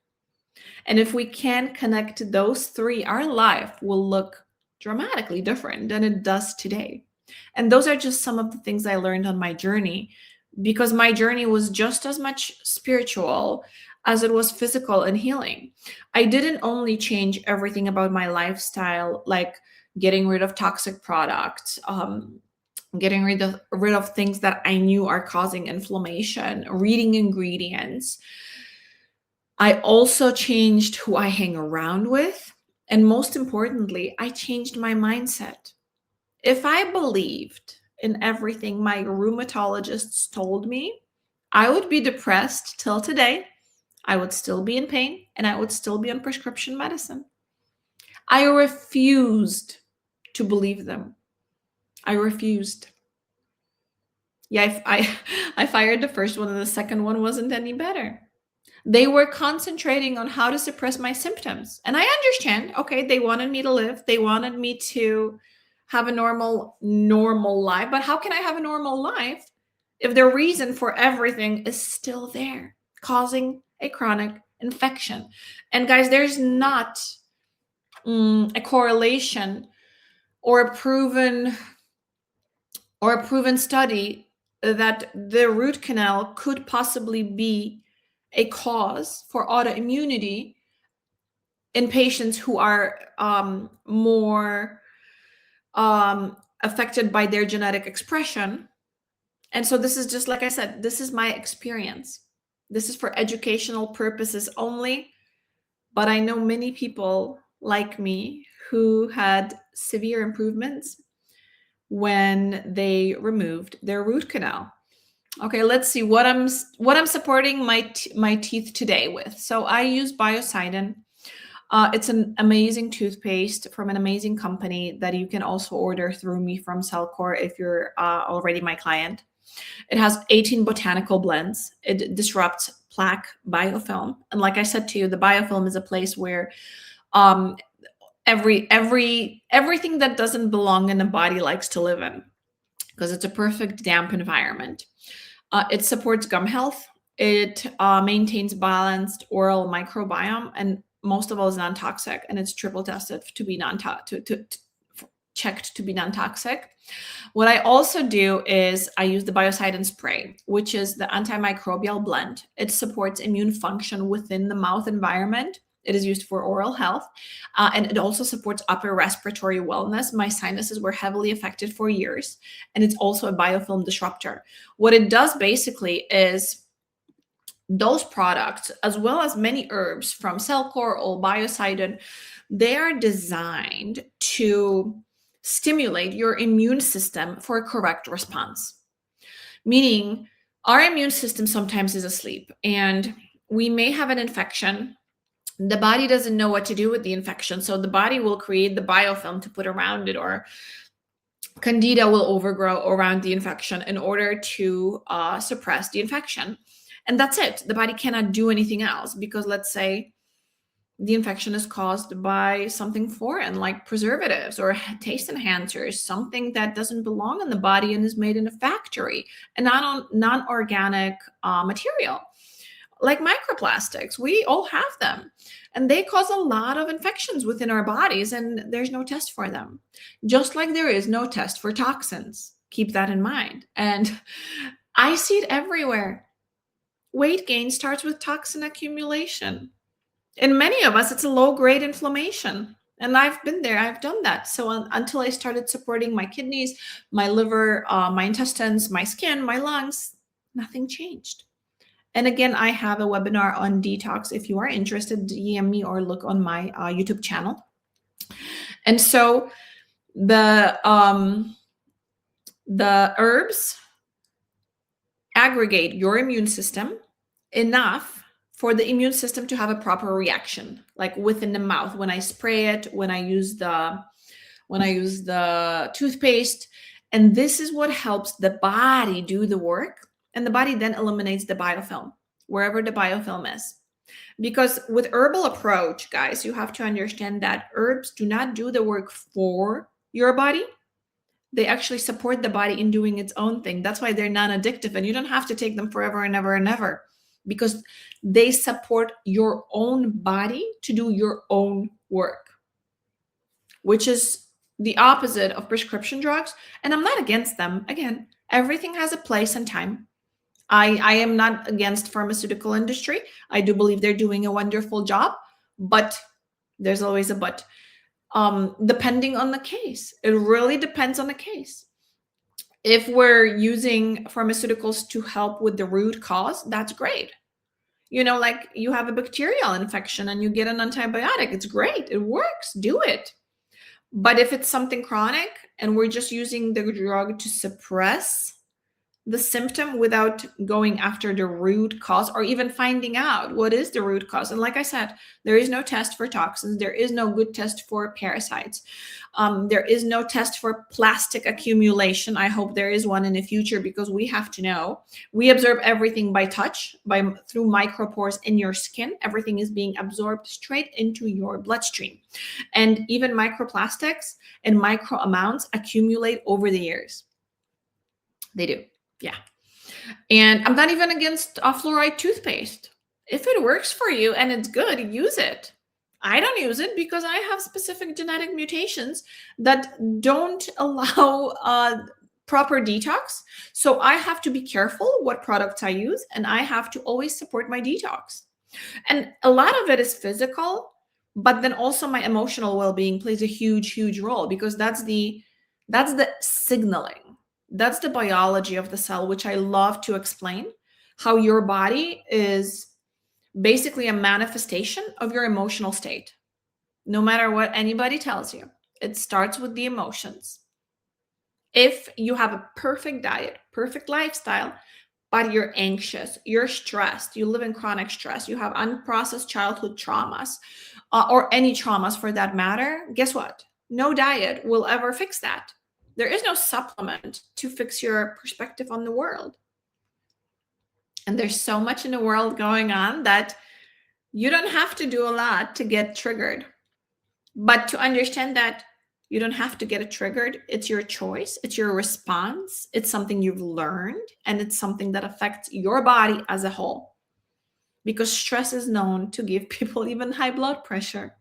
And if we can connect those three, our life will look dramatically different than it does today. And those are just some of the things I learned on my journey, because my journey was just as much spiritual as it was physical and healing. I didn't only change everything about my lifestyle, like getting rid of toxic products, getting rid of things that I knew are causing inflammation, reading ingredients. I also changed who I hang around with. And most importantly, I changed my mindset. If I believed in everything my rheumatologists told me, I would be depressed till today. I would still be in pain, and I would still be on prescription medicine. I refused to believe them. I refused. Yeah, I fired the first one, and the second one wasn't any better. They were concentrating on how to suppress my symptoms. And I understand, okay, they wanted me to live. They wanted me to have a normal life. But how can I have a normal life if the reason for everything is still there, causing a chronic infection? And guys, there's not a correlation or a proven study that the root canal could possibly be a cause for autoimmunity in patients who are more affected by their genetic expression. And so this is just, like I said, this is my experience. This is for educational purposes only. But I know many people like me who had severe improvements when they removed their root canal. Okay, let's see what I'm supporting my teeth today with. So I use Biocidin. It's an amazing toothpaste from an amazing company that you can also order through me from Cellcore if you're already my client. It has 18 botanical blends. It disrupts plaque biofilm, and like I said to you, the biofilm is a place where um, everything that doesn't belong in the body likes to live in because it's a perfect damp environment. It supports gum health. It maintains balanced oral microbiome, and most of all, is non-toxic. And it's triple tested to be checked to be non-toxic. What I also do is I use the biocidin spray, which is the antimicrobial blend. It supports immune function within the mouth environment. It is used for oral health, and it also supports upper respiratory wellness. My sinuses were heavily affected for years, and it's also a biofilm disruptor. What it does basically is those products, as well as many herbs from Cellcore or Biocidin, they are designed to stimulate your immune system for a correct response. Meaning, our immune system sometimes is asleep, and we may have an infection. The body doesn't know what to do with the infection, so the body will create the biofilm to put around it, or candida will overgrow around the infection in order to suppress the infection. And that's it. The body cannot do anything else because, let's say, the infection is caused by something foreign like preservatives or taste enhancers, something that doesn't belong in the body and is made in a factory, and not on non-organic material like microplastics. We all have them, and they cause a lot of infections within our bodies, and there's no test for them. Just like there is no test for toxins. Keep that in mind. And I see it everywhere. Weight gain starts with toxin accumulation. In many of us, it's a low grade inflammation. And I've been there, I've done that. So until I started supporting my kidneys, my liver, my intestines, my skin, my lungs, nothing changed. And again, I have a webinar on detox. If you are interested, DM me or look on my YouTube channel. And so the herbs aggregate your immune system enough for the immune system to have a proper reaction, like within the mouth. When I spray it, when I use the toothpaste, and this is what helps the body do the work, and the body then eliminates the biofilm wherever the biofilm is. Because with herbal approach, guys, you have to understand that herbs do not do the work for your body. They actually support the body in doing its own thing. That's why they're non-addictive, and you don't have to take them forever and ever and ever, because they support your own body to do your own work, which is the opposite of prescription drugs. And I'm not against them. Again, everything has a place and time. I am not against pharmaceutical industry. I do believe they're doing a wonderful job, but there's always a but. Depending on the case, it really depends on the case. If we're using pharmaceuticals to help with the root cause, that's great. Like you have a bacterial infection and you get an antibiotic, it's great, it works, do it. But if it's something chronic and we're just using the drug to suppress the symptom without going after the root cause or even finding out what is the root cause. And like I said, there is no test for toxins. There is no good test for parasites. There is no test for plastic accumulation. I hope there is one in the future, because we have to know. We observe everything by touch, through micropores in your skin. Everything is being absorbed straight into your bloodstream. And even microplastics in micro amounts accumulate over the years. They do. Yeah. And I'm not even against fluoride toothpaste. If it works for you and it's good, use it. I don't use it because I have specific genetic mutations that don't allow proper detox. So I have to be careful what products I use, and I have to always support my detox. And a lot of it is physical, but then also my emotional well-being plays a huge, huge role, because that's the signaling. That's the biology of the cell, which I love to explain, how your body is basically a manifestation of your emotional state. No matter what anybody tells you, it starts with the emotions. If you have a perfect diet, perfect lifestyle, but you're anxious, you're stressed, you live in chronic stress, you have unprocessed childhood traumas, or any traumas for that matter, guess what? No diet will ever fix that. There is no supplement to fix your perspective on the world. And there's so much in the world going on that you don't have to do a lot to get triggered. But to understand that you don't have to get it triggered, it's your choice, it's your response, it's something you've learned, and it's something that affects your body as a whole. Because stress is known to give people even high blood pressure.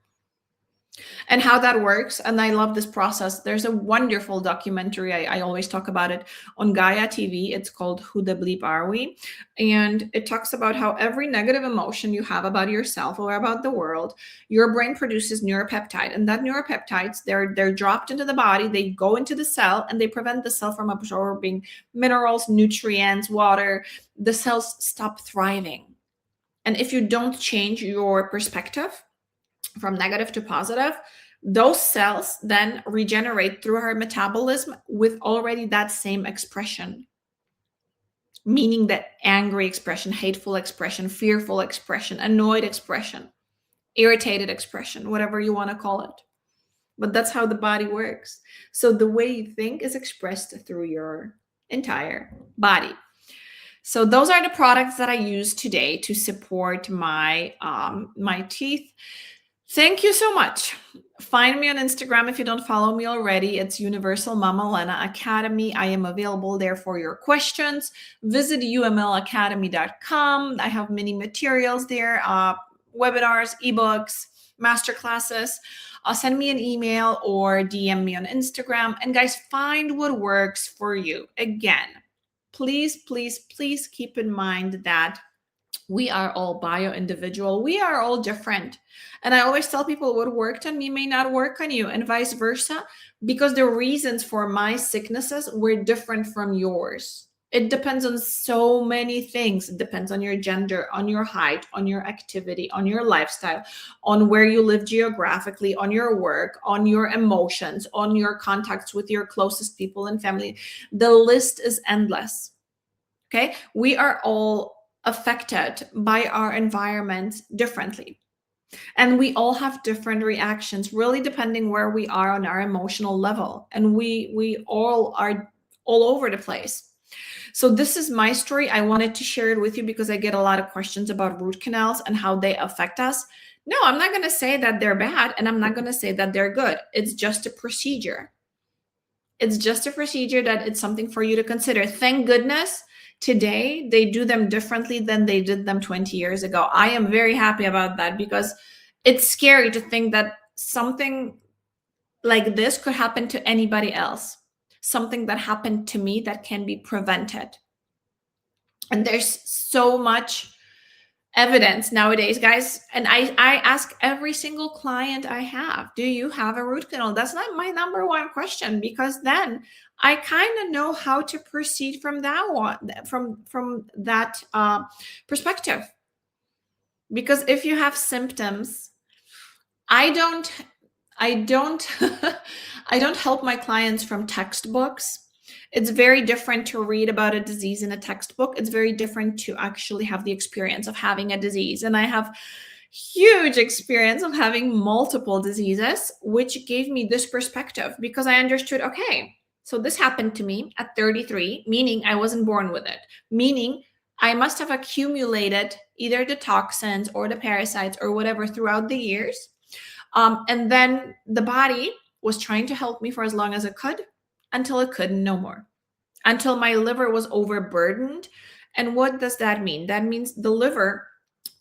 And how that works, and I love this process. There's a wonderful documentary, I always talk about it, on Gaia TV. It's called Who the Bleep Are We? And it talks about how every negative emotion you have about yourself or about the world, your brain produces neuropeptide. And that neuropeptides, they're dropped into the body, they go into the cell, and they prevent the cell from absorbing minerals, nutrients, water. The cells stop thriving. And if you don't change your perspective from negative to positive, those cells then regenerate through our metabolism with already that same expression, meaning that angry expression, hateful expression, fearful expression, annoyed expression, irritated expression, whatever you want to call it. But that's how the body works. So the way you think is expressed through your entire body. So those are the products that I use today to support my my teeth. Thank you so much. Find me on Instagram if you don't follow me already. It's Universal Mama Lena Academy. I am available there for your questions. Visit umlacademy.com. I have many materials there, webinars, ebooks, masterclasses. Send me an email or DM me on Instagram. And guys, find what works for you. Again, please, please, please keep in mind that we are all bio-individual. We are all different. And I always tell people what worked on me may not work on you, and vice versa, because the reasons for my sicknesses were different from yours. It depends on so many things. It depends on your gender, on your height, on your activity, on your lifestyle, on where you live geographically, on your work, on your emotions, on your contacts with your closest people and family. The list is endless. Okay? We are all affected by our environment differently. And we all have different reactions, really depending where we are on our emotional level. And we all are all over the place. So this is my story. I wanted to share it with you because I get a lot of questions about root canals and how they affect us. No, I'm not going to say that they're bad, and I'm not going to say that they're good. It's just a procedure. It's just a procedure that it's something for you to consider. Thank goodness today they do them differently than they did them 20 years ago. I am very happy about that, because it's scary to think that something like this could happen to anybody else. Something that happened to me that can be prevented. And there's so much evidence nowadays, guys. And I ask every single client I have, do you have a root canal? That's not my number one question, because then I kind of know how to proceed from that one, from that perspective. Because if you have symptoms, I don't I don't help my clients from textbooks. It's very different to read about a disease in a textbook. It's very different to actually have the experience of having a disease. And I have huge experience of having multiple diseases, which gave me this perspective, because I understood, okay, so this happened to me at 33, meaning I wasn't born with it, meaning I must have accumulated either the toxins or the parasites or whatever throughout the years. And then the body was trying to help me for as long as it could, until it couldn't no more, until my liver was overburdened. And what does that mean? That means the liver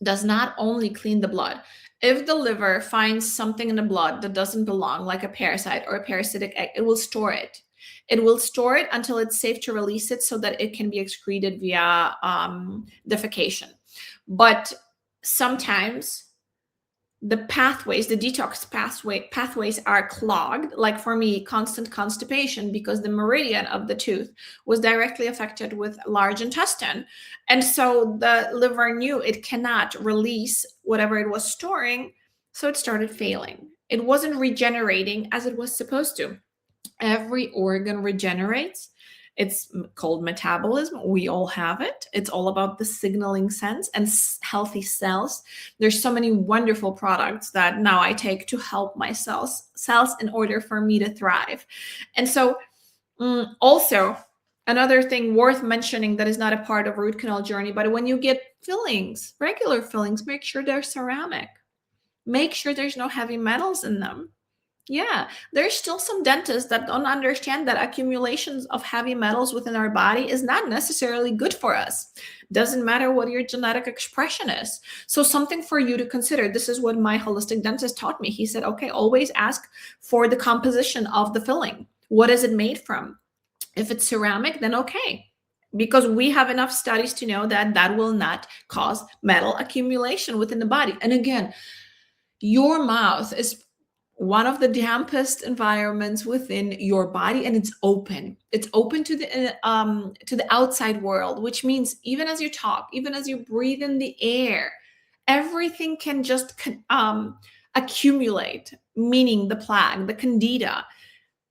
does not only clean the blood. If the liver finds something in the blood that doesn't belong, like a parasite or a parasitic egg, it will store it. It will store it until it's safe to release it so that it can be excreted via defecation. But sometimes the pathways, the detox pathways are clogged. Like for me, constant constipation, because the meridian of the tooth was directly affected with large intestine. And so the liver knew it cannot release whatever it was storing. So it started failing. It wasn't regenerating as it was supposed to. Every organ regenerates. It's called metabolism. We all have it. It's all about the signaling sense and healthy cells. There's so many wonderful products that now I take to help my cells in order for me to thrive. And so also, another thing worth mentioning that is not a part of root canal journey, but when you get fillings, regular fillings, make sure they're ceramic. Make sure there's no heavy metals in them. Yeah, there's still some dentists that don't understand that accumulations of heavy metals within our body is not necessarily good for us. Doesn't matter what your genetic expression is. So something for you to consider. This is what my holistic dentist taught me. He said, okay, always ask for the composition of the filling. What is it made from? If it's ceramic, then okay. Because we have enough studies to know that that will not cause metal accumulation within the body. And again, your mouth is one of the dampest environments within your body, and it's open to the outside world, which means even as you talk, even as you breathe in the air, everything can just accumulate, meaning the plaque, the candida,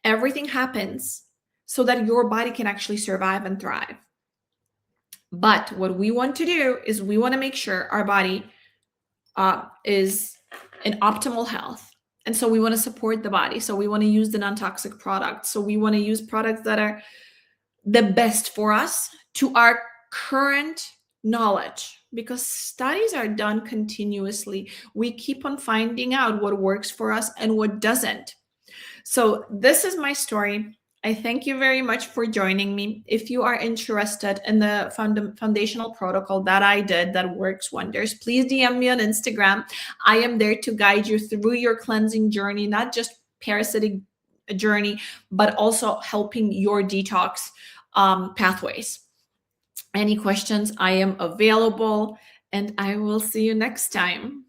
everything happens so that your body can actually survive and thrive. But what we want to do is we want to make sure our body is in optimal health. And so we want to support the body. So we want to use the non-toxic products. So we want to use products that are the best for us to our current knowledge, because studies are done continuously. We keep on finding out what works for us and what doesn't. So this is my story. I thank you very much for joining me. If you are interested in the foundational protocol that I did that works wonders, please DM me on Instagram. I am there to guide you through your cleansing journey, not just parasitic journey, but also helping your detox pathways. Any questions, I am available, and I will see you next time.